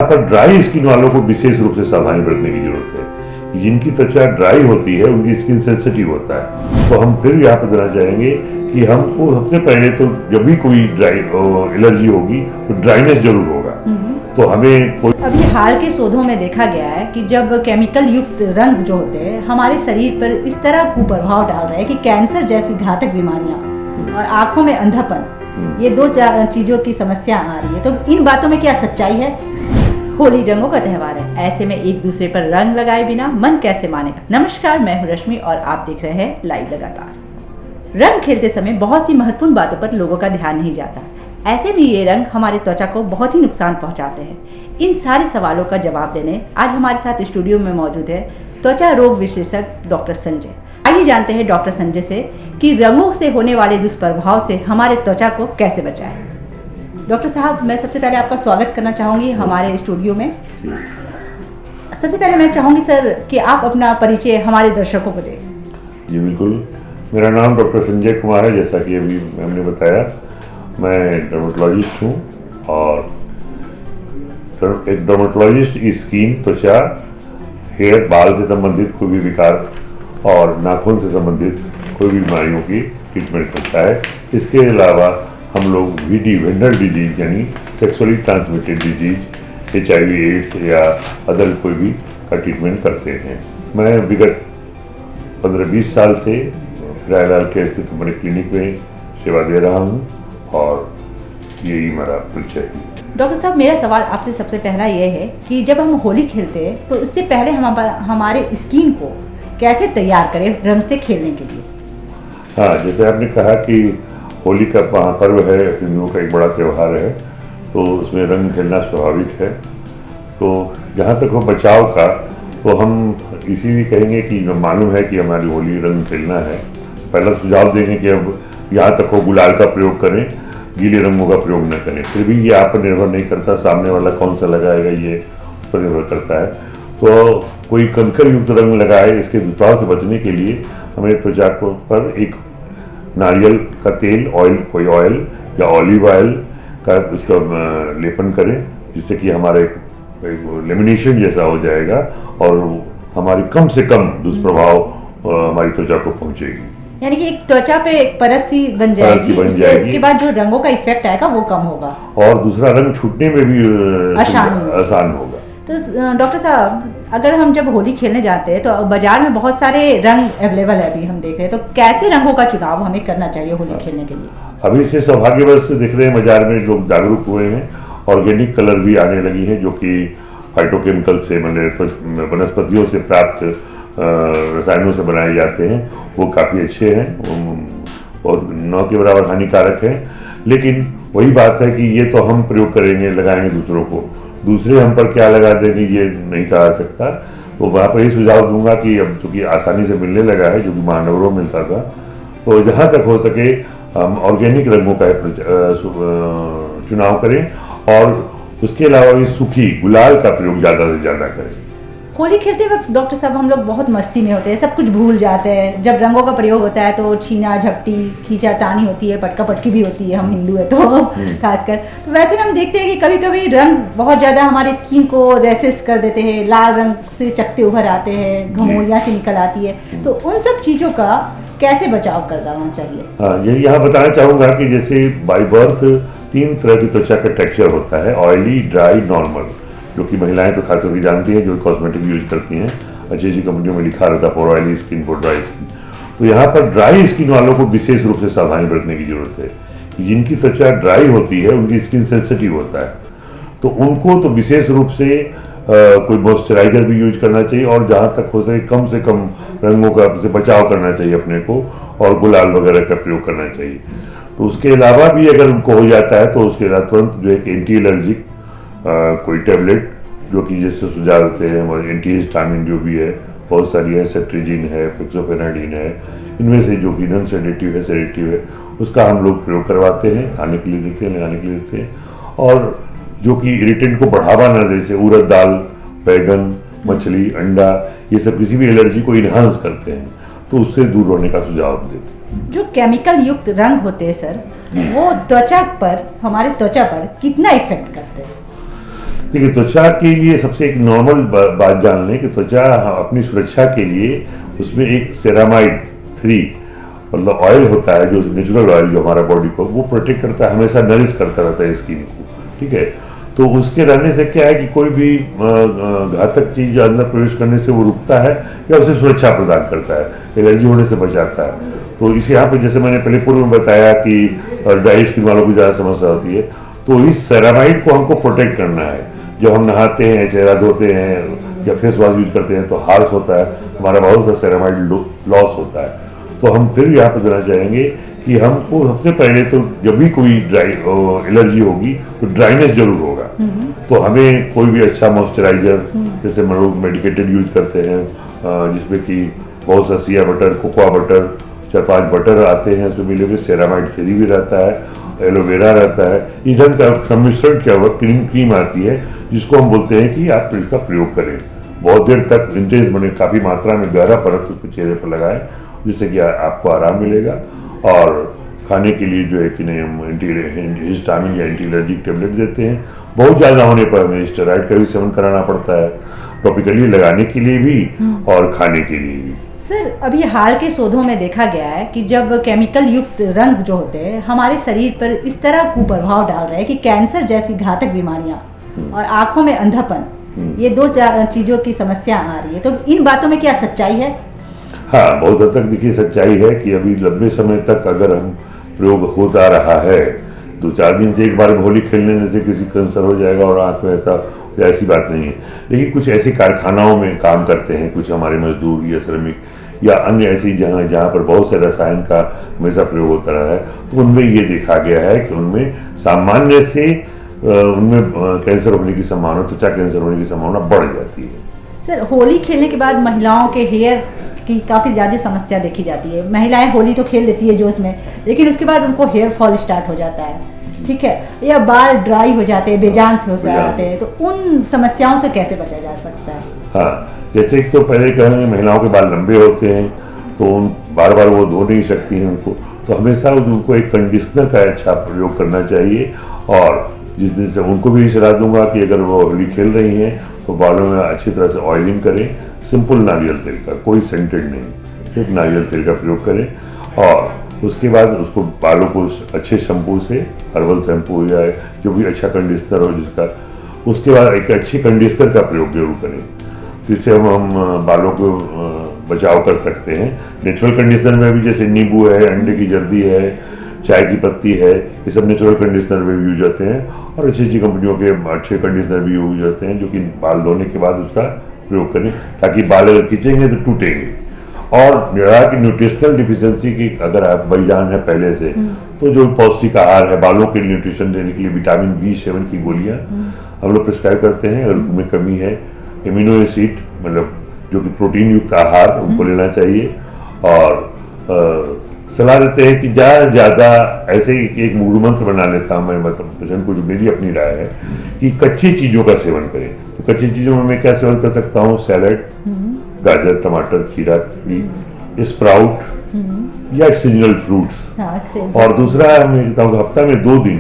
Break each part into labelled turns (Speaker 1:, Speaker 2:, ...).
Speaker 1: यहाँ पर dry skin वालों को विशेष रूप से सावधानी बरतने की जरूरत है। जिनकी त्वचा ड्राई होती है उनकी स्किन सेंसिटिव होता है। तो हम फिर यहाँ पर देना चाहेंगे कि हमको सबसे पहले तो जब भी कोई ड्राई एलर्जी होगी तो ड्राइनेस जरूर होगा। तो हमें
Speaker 2: अभी हाल के शोधों में देखा गया है कि जब केमिकल युक्त रंग जो होते हैं हमारे शरीर पर इस तरह कुप्रभाव डाल रहे हैं कि कैंसर जैसी घातक बीमारियां और आंखों में अंधापन, ये दो चीजों की समस्या आ रही है। तो इन बातों में क्या सच्चाई है? होली रंगों का त्यौहार है, ऐसे में एक दूसरे पर रंग लगाए बिना मन कैसे मानेगा। नमस्कार, मैं हूं रश्मि और आप देख रहे हैं लाइव लगातार। रंग खेलते समय बहुत सी महत्वपूर्ण बातों पर लोगों का ध्यान नहीं जाता। ऐसे में ये रंग हमारी त्वचा को बहुत ही नुकसान पहुंचाते हैं। इन सारे सवालों का जवाब देने आज हमारे साथ स्टूडियो में मौजूद है त्वचा रोग विशेषज्ञ डॉक्टर संजय। आइए जानते हैं डॉक्टर संजय से कि रंगों से होने वाले दुष्प्रभाव से हमारे त्वचा को कैसे बचाएं। डॉक्टर साहब, मैं सबसे पहले आपका स्वागत करना चाहूँगी हमारे स्टूडियो में। सबसे पहले मैं चाहूँगी सर कि आप अपना परिचय हमारे दर्शकों को दें।
Speaker 1: जी बिल्कुल, मेरा नाम डॉक्टर संजय कुमार है। जैसा कि अभी हमने बताया, मैं डर्मेटोलॉजिस्ट हूँ और एक डर्मेटोलॉजिस्ट स्किन, त्वचा, हेयर, बाल से संबंधित कोई भी विकार और नाखून से संबंधित कोई भी बीमारियों की ट्रीटमेंट करता है। इसके अलावा हम लोग VD वेंडर डिजीज यानी sexually transmitted disease, HIV AIDS या अदर कोई भी का ट्रीटमेंट करते हैं। मैं विगत 15-20 साल से रायलाल के स्थित हमारे क्लिनिक में सेवा दे रहा हूँ और यही हमारा परिचय है।
Speaker 2: डॉक्टर साहब, मेरा सवाल आपसे सबसे पहला ये है कि जब हम होली खेलते हैं तो इससे पहले हम हमारे स्किन को कैसे तैयार करें रंग से खेलने के लिए?
Speaker 1: हाँ, जैसे आपने कहा कि होली का महापर्व है, हिंदुओं का एक बड़ा त्यौहार है, तो उसमें रंग खेलना स्वाभाविक है। तो जहाँ तक हो बचाव का, तो हम इसीलिए कहेंगे कि मालूम है कि हमारी होली रंग खेलना है, पहला सुझाव देंगे कि अब यहाँ तक हो गुलाल का प्रयोग करें, गीले रंगों का प्रयोग न करें। फिर भी ये आप पर निर्भर नहीं करता, सामने वाला कौन सा लगाएगा ये उस पर निर्भर करता है। तो कोई कंकर युक्त रंग लगाए, इसके दुष्प्रभाव से बचने के लिए हमें त्वचा को पर एक नारियल का तेल, ऑयल, कोई ऑयल या ऑलिव ऑयल का उसका लेपन करें, जिससे कि हमारे लेमिनेशन जैसा हो जाएगा और हमारी कम से कम दुष्प्रभाव हमारी त्वचा को पहुंचेगी।
Speaker 2: यानी कि एक त्वचा पे एक परत सी बन जाएगी, इसके बाद जो रंगों का इफेक्ट आएगा वो कम होगा
Speaker 1: और दूसरा रंग छूटने में भी आसान होगा।
Speaker 2: तो डॉक्टर साहब, अगर हम जब होली खेलने जाते हैं तो बाजार में बहुत सारे रंग अवेलेबल है, अभी हम देख रहे हैं, तो कैसे रंगों का चुनाव हमें करना चाहिए होली खेलने के लिए?
Speaker 1: अभी से सौभाग्यवश देख रहे हैं बाजार में लोग जागरूक हुए हैं, ऑर्गेनिक कलर भी आने लगी है जो कि फाइटोकेमिकल से वनस्पतियों से प्राप्त रसायनों से बनाए जाते हैं। वो काफ़ी अच्छे हैं, बहुत न के बराबर हानिकारक है। लेकिन वही बात है कि ये तो हम प्रयोग करेंगे, लगाएंगे दूसरों को, दूसरे हम पर क्या लगा देंगे ये नहीं कहा सकता। तो वहाँ पर ही सुझाव दूंगा कि अब चूँकि आसानी से मिलने लगा है, जो कि महानगरों में मिलता था, तो जहाँ तक हो सके हम ऑर्गेनिक रंगों का चुनाव करें और उसके अलावा भी सूखी गुलाल का प्रयोग ज़्यादा से ज़्यादा करें।
Speaker 2: होली खेलते वक्त डॉक्टर साहब हम लोग बहुत मस्ती में होते हैं, सब कुछ भूल जाते हैं। जब रंगों का प्रयोग होता है तो छीना झपटी, खींचातानी होती है, पटका पटकी भी होती है, हम हिंदू है तो खासकर। तो वैसे में हम देखते हैं कि कभी कभी रंग बहुत ज़्यादा हमारी स्किन को रैसेस कर देते हैं, लाल रंग से चकते उभर आते हैं, घमौलियाँ से निकल आती है। तो उन सब चीज़ों का कैसे बचाव करना चाहिए?
Speaker 1: हाँ, यही यहाँ बताना चाहूँगा कि जैसे बाय बर्थ 3 तरह की त्वचा का टेक्सचर होता है, ऑयली, ड्राई, नॉर्मल, जो कि महिलाएं तो खास करके जानती हैं जो कॉस्मेटिक यूज करती हैं। अच्छी अच्छी कंपनियों में लिखा रहता है for oily skin, for dry skin. तो यहाँ पर ड्राई स्किन वालों को विशेष रूप से सावधानी बरतने की जरूरत है। जिनकी त्वचा ड्राई होती है उनकी स्किन सेंसिटिव होता है, तो उनको तो विशेष रूप से कोई मॉइस्चराइजर भी यूज करना चाहिए और जहाँ तक हो सके कम से कम रंगों का से बचाव करना चाहिए अपने को, और गुलाल वगैरह का प्रयोग करना चाहिए। तो उसके अलावा भी अगर उनको हो जाता है तो उसके अलावा तुरंत जो एक एंटी एलर्जिक कोई टेबलेट, जो कि जैसे सुझाव देते हैं एंटी हिस्टामिन जो भी है, बहुत सारी है, सेट्रिजिन है, फिक्सोफेनाडिन है, इनमें से जो कि नॉन सेडेटिव है, सेडेटिव है, उसका हम लोग प्रयोग करवाते हैं, खाने के लिए देते हैं, लगाने के लिए देते हैं। और जो कि इरिटेंट को बढ़ावा न दे, जैसे उड़द दाल, बैगन, मछली, अंडा, ये सब किसी भी एलर्जी को इन्हांस करते हैं, तो उससे दूर होने का सुझाव देते हैं।
Speaker 2: जो केमिकल युक्त रंग होते हैं सर, वो त्वचा पर, हमारे त्वचा पर कितना इफेक्ट करते हैं?
Speaker 1: देखिए, त्वचा के लिए सबसे एक नॉर्मल बात जान लें कि त्वचा अपनी सुरक्षा के लिए उसमें एक सेरामाइड 3 मतलब ऑयल होता है, जो नेचुरल ऑयल जो हमारा बॉडी को वो प्रोटेक्ट करता है, हमेशा नरिश करता रहता है स्किन को, ठीक है। तो उसके रहने से क्या है कि कोई भी घातक चीज अंदर प्रवेश करने से वो रुकता है या उसे सुरक्षा प्रदान करता है, एलर्जी होने से बचाता है। तो इस यहाँ पे जैसे मैंने पहले पूर्व में बताया कि ड्राई स्किन वालों को ज़्यादा समस्या होती है, तो इस सेरामाइड को हमको प्रोटेक्ट करना है। जब हम नहाते हैं, चेहरा धोते हैं या फेस वॉश यूज करते हैं तो हार्श होता है, हमारा बहुत सा सेरामाइड लॉस होता है। तो हम फिर यहाँ पर देना चाहेंगे कि हमको सबसे पहले तो जब भी कोई एलर्जी होगी तो ड्राइनेस जरूर होगा, तो हमें कोई भी अच्छा मॉइस्चराइजर जैसे हम लोग मेडिकेटेड यूज करते हैं, जिसमें कि बहुत सा Siya butter, cocoa butter, 4-5 butter आते हैं, उसमें मिले हुए सेरामाइड 3 भी रहता है, एलोवेरा रहता है, ईंधन का सम्मिश्रण किया हुआ क्रीम आती है, जिसको हम बोलते हैं कि आप इसका प्रयोग करें। बहुत देर तक इंटेंस बने, काफ़ी मात्रा में गहरा परत उसको चेहरे पर लगाएं, जिससे कि आपको आराम मिलेगा। और खाने के लिए जो है कि नहीं, हम हिस्टामिन या एंटी एलर्जिक टेबलेट देते हैं। बहुत ज़्यादा होने पर हमें स्टेरॉइड का भी सेवन कराना पड़ता है, टॉपिकली लगाने के लिए भी और खाने के लिए भी।
Speaker 2: सर, अभी हाल के शोधों में देखा गया है कि जब केमिकल युक्त रंग जो होते हैं हमारे शरीर पर इस तरह कुप्रभाव डाल रहे हैं कि कैंसर जैसी घातक बीमारियां और आंखों में अंधापन, ये 2 चीजों की समस्या आ रही है। तो इन बातों में क्या सच्चाई है?
Speaker 1: हाँ, बहुत हद तक देखिए सच्चाई है कि अभी लंबे समय तक अगर हम प्रयोग होता रहा है, 2-4 दिन से एक बार होली खेल लेने से किसी कैंसर हो जाएगा और आंख में ऐसी बात नहीं है। लेकिन कुछ ऐसे कारखानाओं में काम करते हैं कुछ हमारे मजदूर या श्रमिक या अन्य ऐसी जहाँ पर बहुत से रसायन का हमेशा प्रयोग होता रहा है, तो उनमें ये देखा गया है कि उनमें सामान्य से उनमें कैंसर होने की संभावना, त्वचा कैंसर होने की संभावना बढ़ जाती है।
Speaker 2: सर, होली खेलने के बाद महिलाओं के हेयर की काफ़ी ज़्यादा समस्या देखी जाती है। महिलाएं होली तो खेल लेती है जोश में, लेकिन उसके बाद उनको हेयर फॉल स्टार्ट हो जाता है, ठीक है, या बाल ड्राई हो जाते हैं, बेजान से हो जाते हैं। तो उन समस्याओं से कैसे बचा जा सकता है?
Speaker 1: हाँ, जैसे तो पहले कहेंगे महिलाओं के बाल लंबे होते हैं तो बार बार वो धो नहीं सकती हैं उनको, तो हमेशा उनको एक कंडीशनर का अच्छा प्रयोग करना चाहिए। और जिस दिन से उनको भी सलाह दूंगा कि अगर वो होली खेल रही हैं तो बालों में अच्छी तरह से ऑयलिंग करें, सिंपल नारियल तेल का, कोई सेंटेड नहीं, सिर्फ नारियल तेल का प्रयोग करें। और उसके बाद उसको बालों को अच्छे शैम्पू से, हर्बल शैम्पू या जो भी अच्छा कंडीशनर हो जिसका, उसके बाद एक अच्छे कंडीशनर का प्रयोग जरूर करें, जिससे हम बालों को बचाव कर सकते हैं। नेचुरल कंडीशनर में भी जैसे नींबू है, अंडे की जर्दी है, चाय की पत्ती है, ये सब नेचुरल कंडीशनर में भी यूज होते हैं। और अच्छी अच्छी कंपनियों के अच्छे कंडीशनर भी यूज होते हैं, जो कि बाल धोने के बाद उसका प्रयोग करें, ताकि बाल अगर खींचेंगे तो टूटेंगे। और रहा कि न्यूट्रिशनल डिफिशियंसी की अगर आप बलिदान है पहले से, तो जो पौष्टिक आहार है, बालों के लिए न्यूट्रिशन देने के लिए विटामिन B7 की गोलियां हम लोग प्रिस्क्राइब करते हैं। अगर उनमें कमी है, एमिनो एसिड मतलब जो कि प्रोटीन युक्त आहार उनको लेना चाहिए। और सलाह देते हैं कि ज़्यादा से ज़्यादा ऐसे एक मूल मंत्र बना लेता हूँ मैं, मतलब पेशेंट को, जो मेरी अपनी राय है कि कच्ची चीज़ों का सेवन करें। तो कच्ची चीज़ों में मैं क्या सेवन कर सकता हूँ? सैलड, गाजर, टमाटर, खीरा, स्प्राउट या सीजनल फ्रूट्स। और दूसरा मैं कहता हूँ हफ्ता में 2 दिन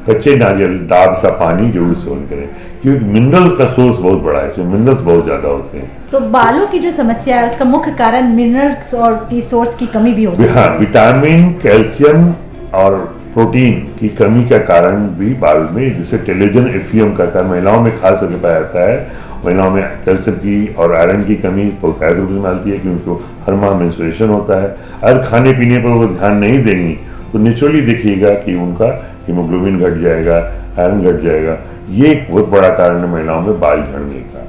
Speaker 1: कच्चे नारियल डाब का पानी जरूर सेवन करें, क्योंकि मिनरल का सोर्स बहुत बड़ा है, इसमें मिनरल्स बहुत ज्यादा होते हैं।
Speaker 2: तो बालों की जो समस्या है उसका मुख्य कारण मिनरल्स और की सोर्स की कमी भी होती है।
Speaker 1: हाँ, विटामिन, कैल्शियम और प्रोटीन की कमी का कारण भी बाल में, जिसे टेलोजन एफियम कहता है, महिलाओं में खास करके पाया जाता है। महिलाओं में कैल्शियम की और आयरन की कमी बहुत ज्यादा रूप से मिलती है, क्योंकि उनको हर माह मेंस्ट्रुएशन होता है। अगर खाने पीने पर वो ध्यान नहीं देंगी तो नेचुरली देखिएगा कि उनका हीमोग्लोबिन घट जाएगा, आयरन घट जाएगा। ये एक बहुत बड़ा कारण है महिलाओं में बाल झड़ने का।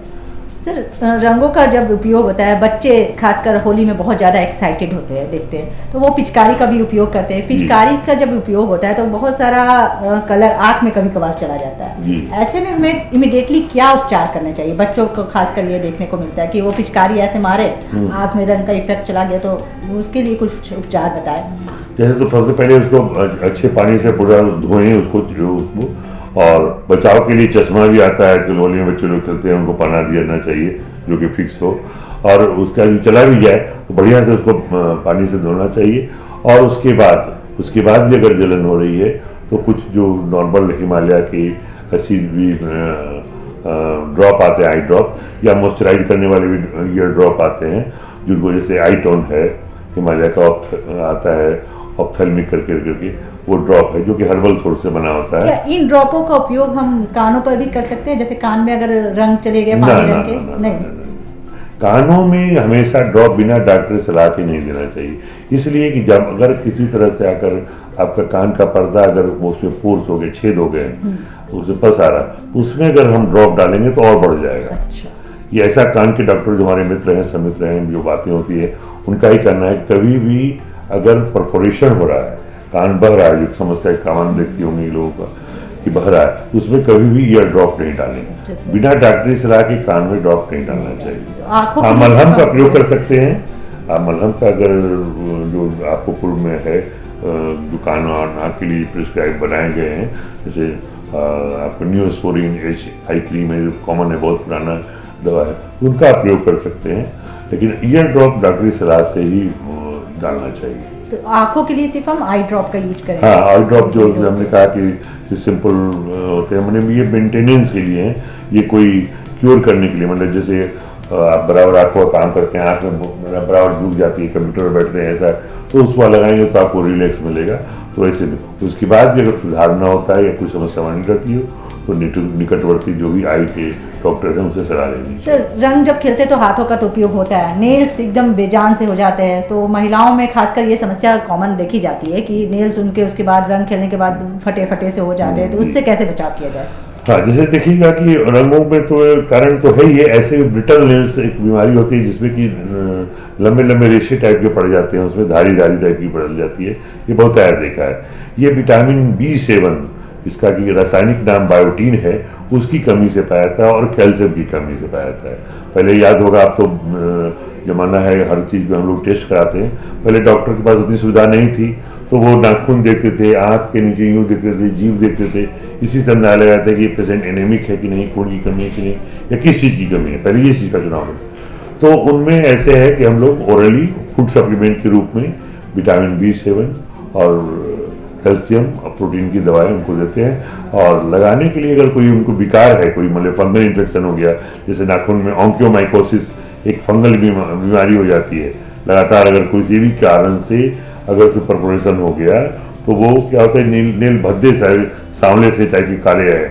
Speaker 2: सर, रंगों का जब उपयोग होता है, बच्चे खासकर होली में बहुत ज़्यादा एक्साइटेड होते हैं, देखते हैं, तो वो पिचकारी का भी उपयोग करते हैं। पिचकारी का जब उपयोग होता है तो बहुत सारा कलर आँख में कभी कभार चला जाता है। ऐसे में हमें इमिडिएटली क्या उपचार करना चाहिए? बच्चों को खासकर ये देखने को मिलता है कि वो पिचकारी ऐसे मारे, आँख में रंग का इफेक्ट चला गया, तो उसके लिए कुछ उपचार बताएं।
Speaker 1: जैसे तो सबसे पहले उसको अच्छे पानी से पूरा धोएं उसको, और बचाव के लिए चश्मा भी आता है, तो होली में बच्चे लोग खेलते हैं, उनको पहना दिया चाहिए जो कि फिक्स हो। और उसका चला भी जाए तो बढ़िया से उसको पानी से धोना चाहिए। और उसके बाद भी अगर जलन हो रही है तो कुछ जो नॉर्मल हिमालय की एसिड भी ड्रॉप आते हैं, आई ड्रॉप, या मॉइस्चराइज करने वाले भी ईयर ड्रॉप आते हैं, जिनको जैसे आई टोन है, हिमालय का आता है, ऑप्थेल्मिक करके वो ड्रॉप है जो कि हर्बल सोर्स से बना होता है।
Speaker 2: क्या इन ड्रॉपों का उपयोग हम कानों पर भी कर सकते हैं, जैसे कान में अगर रंग चले गए पानी रंग के? नहीं,
Speaker 1: कानों में हमेशा ड्रॉप बिना डॉक्टर सलाह के नहीं देना चाहिए, इसलिए कि जब अगर किसी तरह से आकर आपका कान का पर्दा अगर उसमें पोर्स हो गए, छेद हो गए, उसमें पस आ रहा, उसमें अगर हम ड्रॉप डालेंगे तो और बढ़ जाएगा।
Speaker 2: अच्छा।
Speaker 1: ये ऐसा कान के डॉक्टर जो हमारे मित्र हैं, समित्र हैं, जो बातें होती है उनका ही करना है। कभी भी अगर परफोरेशन हो रहा है, कान बह रहा है, जो समस्या कान देखती होंगे लोगों का कि बह रहा है, उसमें कभी भी ईयर ड्रॉप नहीं डालेंगे, बिना डॉक्टरी सलाह के कान में ड्रॉप नहीं डालना चाहिए। हाँ, मलहम का प्रयोग कर सकते हैं आप। मलहम का अगर जो आपको पूर्व में है, जो कान और नाक के लिए प्रिस्क्राइब बनाए गए हैं, जैसे आपको न्यूस्पोरिन एच आई क्रीम है, जो कॉमन है, बहुत पुराना दवा है, उनका प्रयोग कर सकते हैं, लेकिन ईयर ड्रॉप डॉक्टरी सलाह से ही डालना चाहिए।
Speaker 2: तो आंखों के लिए सिर्फ हम आई ड्रॉप का यूज करें?
Speaker 1: हाँ, आई ड्रॉप जो हमने कहा कि सिंपल होते हैं, मैंने ये मेंटेनेंस के लिए हैं, ये कोई क्योर करने के लिए, मतलब जैसे आप बराबर आंखों का काम करते हैं, आंख में बराबर डूब जाती है, कंप्यूटर पर बैठते हैं ऐसा, तो उसको लगाएंगे तो आपको रिलैक्स मिलेगा। तो ऐसे उसके बाद भी अगर सुधार ना होता है या कोई समस्या बनी रहती हो तो निकटवर्ती जो भी आई के डॉक्टर हैं उनसे सलाह लेनी चाहिए।
Speaker 2: सर, रंग जब खेलते हैं तो हाथों का तो उपयोग होता है, नेल्स एकदम बेजान से हो जाते हैं, तो महिलाओं में खासकर ये समस्या कॉमन देखी जाती है कि नेल्स उनके उसके बाद रंग खेलने के बाद फटे से हो जाते हैं, तो उससे कैसे बचाव किया जाए?
Speaker 1: हाँ, जैसे देखिएगा कि रंगों में तो कारण तो है ही है, ऐसे ब्रिटल नेल्स एक बीमारी होती है जिसमें कि लंबे लंबे रेशे टाइप के पड़ जाते हैं, उसमें धारी टाइप की पड़ जाती है, ये बहुत आया देखा है। ये विटामिन B7, इसका कि रासायनिक नाम बायोटीन है, उसकी कमी से पाया था और कैल्शियम की कमी से पाया था। पहले याद होगा, अब तो जमाना है, हर चीज़ में हम लोग टेस्ट कराते हैं, पहले डॉक्टर के पास उतनी सुविधा नहीं थी, तो वो नाखून देखते थे, आँख के नीचे यूँ देखते थे, जीभ देखते थे, इसी से अंदाजा लगाया था कि पेशेंट एनेमिक है कि नहीं, खून की कमी है कि नहीं, या किस चीज़ की कमी है, पहले ये चीज़ का चुनाव है। तो उनमें ऐसे है कि हम लोग ओरली फूड सप्लीमेंट के रूप में विटामिन B7 और कैल्शियम और प्रोटीन की दवाएं उनको देते हैं, और लगाने के लिए अगर कोई उनको विकार है, कोई मतलब फंगल इन्फेक्शन हो गया, जैसे नाखून में ऑन्क्योमाइकोसिस एक फंगल बीमारी हो जाती है, लगातार अगर कोई भी कारण से अगर उसमें परफोरेशन हो गया तो वो क्या होता है, नील भद्दे सांवले से टाइप के काले है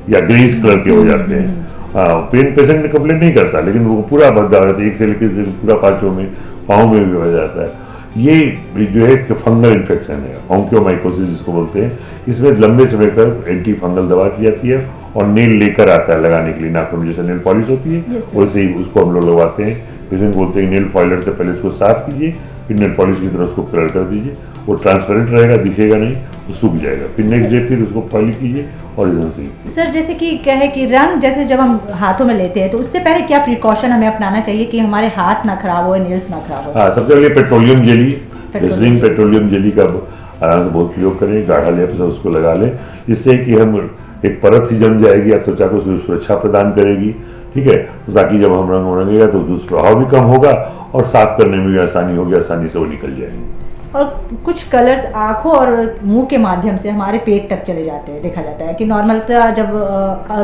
Speaker 1: या ग्रीस कलर के हो जाते हैं। हाँ, पेन पेशेंट में कंप्लेन नहीं करता, लेकिन वो पूरा भद्दा हो जाता है, एक से लेकर पूरा पाँचों में, पाँव में भी हो जाता है। ये जो है फंगल इन्फेक्शन है, ऑन्क्योमाइकोसिस जिसको बोलते हैं। इसमें लंबे समय तक एंटी फंगल दवा की जाती है और नेल लेकर आता है लगाने के लिए, नाखून जैसे नेल पॉलिश होती है वैसे ही उसको हम लोग लगवाते हैं। पेशेंट बोलते हैं नेल फॉइलर से पहले उसको साफ कीजिए, फिर नेल पॉलिश की तरह उसको कलर कर दीजिए, वो ट्रांसपेरेंट रहेगा, दिखेगा नहीं, वो सूख जाएगा, फिर नेक्स्ट डे फिर उसको पॉलिश कीजिए ओरिजिनल से।
Speaker 2: सर, जैसे कि क्या है कि रंग जैसे जब हम हाथों में लेते हैं तो उससे पहले क्या प्रिकॉशन हमें अपनाना चाहिए कि हमारे हाथ ना खराब हो, नेल्स ना खराब हो?
Speaker 1: हाँ, सबसे पहले petroleum jelly, glycerine petroleum jelly का आराम से बहुत प्रयोग करें, गाढ़ा लेप से उसको लगा लें, जिससे कि हम एक परत सी जम जाएगी, आप त्वचा को सुरक्षा प्रदान करेगी, ठीक है, तो ताकि जब हम रंग रंगेगा तो दुष्प्रभाव भी कम होगा और साफ करने में भी आसानी होगी, आसानी से वो निकल जाएंगे।
Speaker 2: और कुछ कलर्स आंखों और मुंह के माध्यम से हमारे पेट तक चले जाते हैं, देखा जाता है कि नॉर्मलता जब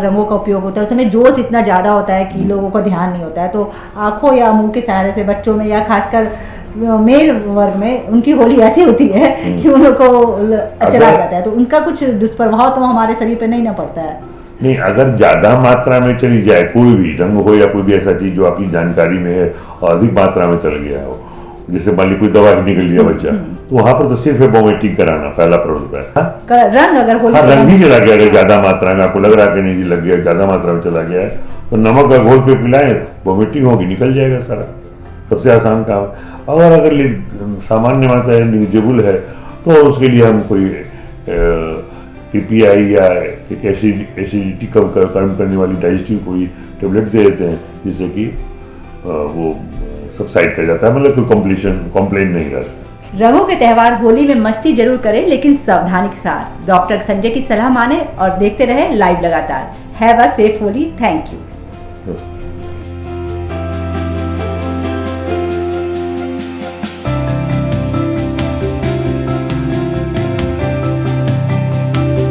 Speaker 2: रंगों का उपयोग होता है उस समय जोश इतना ज़्यादा होता है कि लोगों का ध्यान नहीं होता है, तो आंखों या मुंह के सहारे से बच्चों में या खासकर मेल वर्ग में उनकी होली ऐसी होती है कि उन लोगों को चला जाता है, तो उनका कुछ दुष्प्रभाव तो हमारे शरीर पर नहीं ना पड़ता है?
Speaker 1: नहीं, अगर ज्यादा मात्रा में चली जाए, कोई भी रंग हो या कोई भी ऐसा चीज जो आपकी जानकारी में है और अधिक मात्रा में चल गया हो, जैसे मान ली कोई दवा निकल लिया बच्चा, तो वहां पर तो सिर्फ वोमिटिंग कराना पहला प्रोसेस है।
Speaker 2: रंग अगर
Speaker 1: हाँ, रंग ही चला गया, अगर ज्यादा मात्रा में आपको लग रहा है कि नहीं लग गया, ज्यादा मात्रा में चला गया है, तो नमक का घोल पे पिलाएं, वोमिटिंग होगी, निकल जाएगा सारा, सबसे आसान काम। और अगर सामान्य मात्रा है, न्यूजेबल है, तो उसके लिए हम कोई PPI या एक एसिडिटी कम करने वाली डाइजेस्टिव कोई टेबलेट दे देते हैं, जिससे कि वो सबसाइड कर जाता है, मतलब कोई कंप्लेन नहीं रहता।
Speaker 2: रंगों के त्यौहार होली में मस्ती जरूर करें, लेकिन सावधानी के साथ। डॉक्टर संजय की सलाह माने और देखते रहे लाइव लगातार। Have a safe Holi. Thank you.